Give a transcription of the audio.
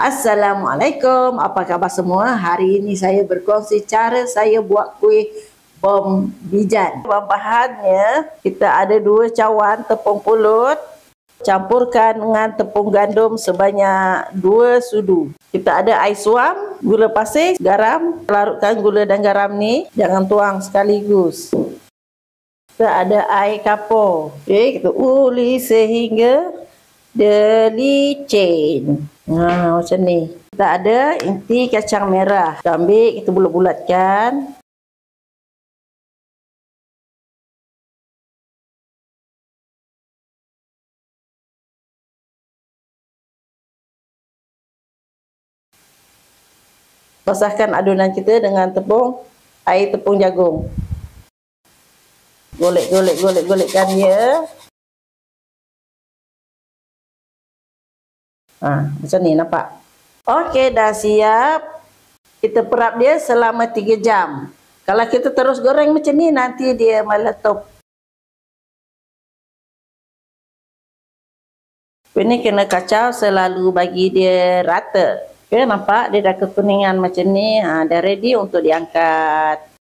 Assalamualaikum, apa khabar semua? Hari ini saya berkongsi cara saya buat kuih bom bijan. Bahan-bahannya, kita ada 2 cawan tepung pulut. Campurkan dengan tepung gandum sebanyak 2 sudu. Kita ada air suam, gula pasir, garam. Larutkan gula dan garam ni, jangan tuang sekaligus. Kita ada air kapur. Okey, kita uli sehingga dia licin. Macam ni. Kita ada inti kacang merah. Kita ambil, kita bulat-bulatkan. Basahkan adunan kita dengan air tepung jagung. Golek-golekkan dia. Macam ni, nampak? Okey, dah siap. Kita perap dia selama 3 jam. Kalau kita terus goreng macam ni, nanti dia meletup. Ini kena kacau selalu bagi dia rata. Okay, nampak dia dah kekuningan macam ni. Dah ready untuk diangkat.